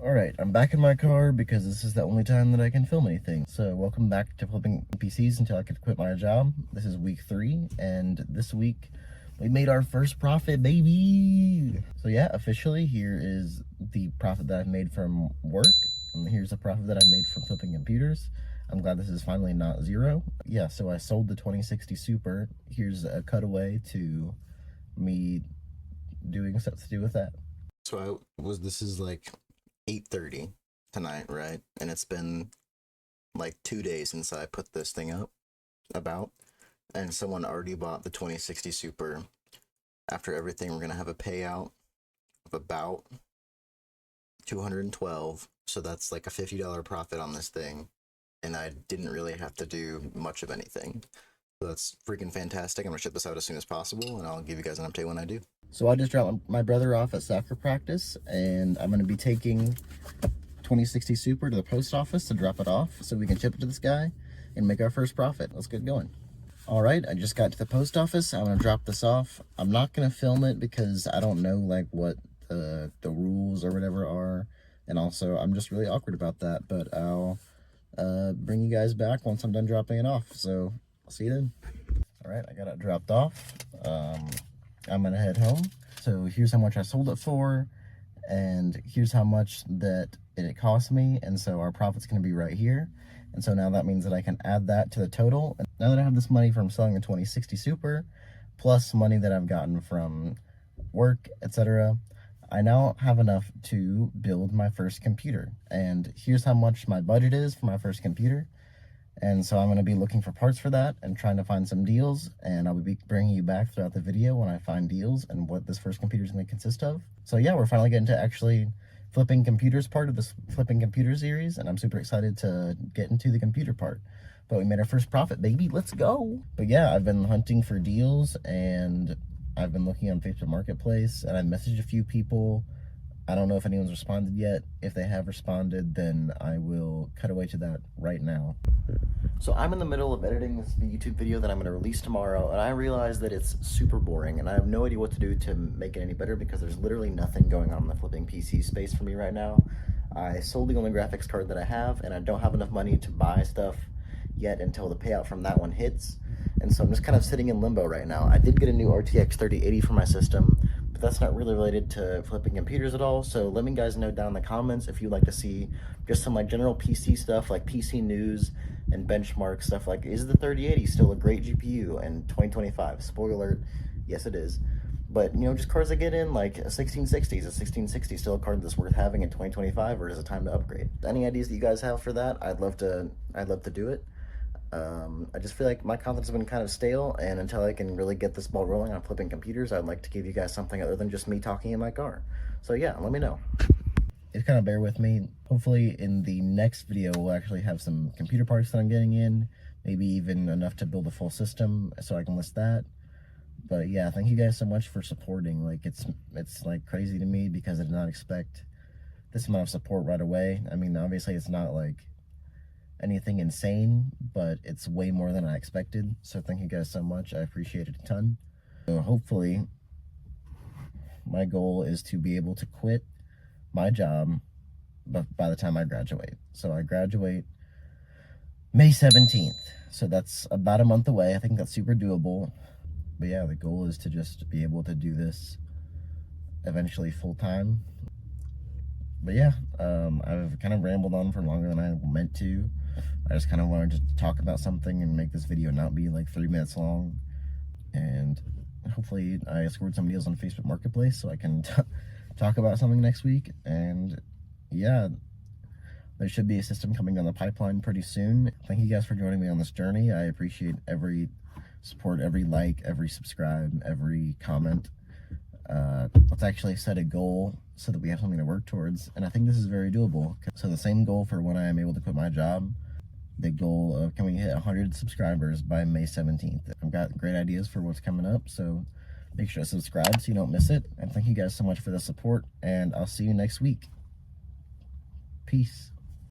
Alright, I'm back in my car because this is the only time that I can film anything. So welcome back to flipping PCs until I could quit my job. This is week 3, and this week we made our first profit, baby! So yeah, officially here is the profit that I've made from work, and here's the profit that I made from flipping computers. I'm glad this is finally not zero. Yeah, so I sold the 2060 Super. Here's a cutaway to me doing stuff to do with that. So this is like 8:30 tonight, right? And it's been like 2 days since I put this thing up and someone already bought the 2060 Super. After everything, we're gonna have a payout of about 212, so that's like a $50 profit on this thing, and I didn't really have to do much of anything. So that's freaking fantastic. I'm gonna ship this out as soon as possible, and I'll give you guys an update when I do. So I just dropped my brother off at soccer practice, and I'm gonna be taking 2060 Super to the post office to drop it off so we can ship it to this guy and make our first profit. Let's get going. All right, I just got to the post office. I'm gonna drop this off. I'm not gonna film it because I don't know like what the rules or whatever are, and also I'm just really awkward about that, but I'll bring you guys back once I'm done dropping it off. So I'll see you then. All right, I got it dropped off. I'm gonna head home. So here's how much I sold it for, and here's how much that it cost me, and so our profit's gonna be right here. And so now that means that I can add that to the total. And now that I have this money from selling the 2060 Super, plus money that I've gotten from work, etc., I now have enough to build my first computer. And here's how much my budget is for my first computer. And so I'm going to be looking for parts for that and trying to find some deals, and I'll be bringing you back throughout the video when I find deals and what this first computer is going to consist of. So yeah, we're finally getting to actually flipping computers part of this flipping computer series, and I'm super excited to get into the computer part. But we made our first profit, baby. Let's go. But yeah, I've been hunting for deals, and I've been looking on Facebook Marketplace, and I messaged a few people. I don't know if anyone's responded yet. If they have responded, then I will cut away to that right now. So I'm in the middle of editing this YouTube video that I'm going to release tomorrow, and I realize that it's super boring, and I have no idea what to do to make it any better because there's literally nothing going on in the flipping PC space for me right now. I sold the only graphics card that I have, and I don't have enough money to buy stuff yet until the payout from that one hits, and so I'm just kind of sitting in limbo right now. I did get a new RTX 3080 for my system, but that's not really related to flipping computers at all. So let me guys know down in the comments if you'd like to see just some like general PC stuff, like PC news and benchmark stuff, like is the 3080 still a great GPU in 2025? Spoiler alert, yes it is. But you know, just cards that get in, like a 1660. Is a 1660 still a card that's worth having in 2025, or is it time to upgrade? Any ideas that you guys have for that? I'd love to do it. I just feel like my confidence has been kind of stale, and until I can really get this ball rolling on flipping computers, I'd like to give you guys something other than just me talking in my car. So yeah, let me know. Just kind of bear with me. Hopefully in the next video, we'll actually have some computer parts that I'm getting in, maybe even enough to build a full system so I can list that. But yeah, thank you guys so much for supporting. Like it's like crazy to me because I did not expect this amount of support right away. I mean, obviously it's not like anything insane, but it's way more than I expected. So thank you guys so much. I appreciate it a ton. So hopefully my goal is to be able to quit my job by the time I graduate. So I graduate May 17th. So that's about a month away. I think that's super doable. But yeah, the goal is to just be able to do this eventually full time. But yeah, I've kind of rambled on for longer than I meant to. I just kind of wanted to talk about something and make this video not be like 3 minutes long. And hopefully I scored some deals on Facebook Marketplace so I can talk about something next week. And yeah, there should be a system coming down the pipeline pretty soon. Thank you guys for joining me on this journey. I appreciate every support, every like, every subscribe, every comment. Let's actually set a goal so that we have something to work towards, and I think this is very doable. So the same goal for when I am able to quit my job, the goal of can we hit 100 subscribers by May 17th. I've got great ideas for what's coming up, so make sure to subscribe so you don't miss it. And thank you guys so much for the support, and I'll see you next week. Peace.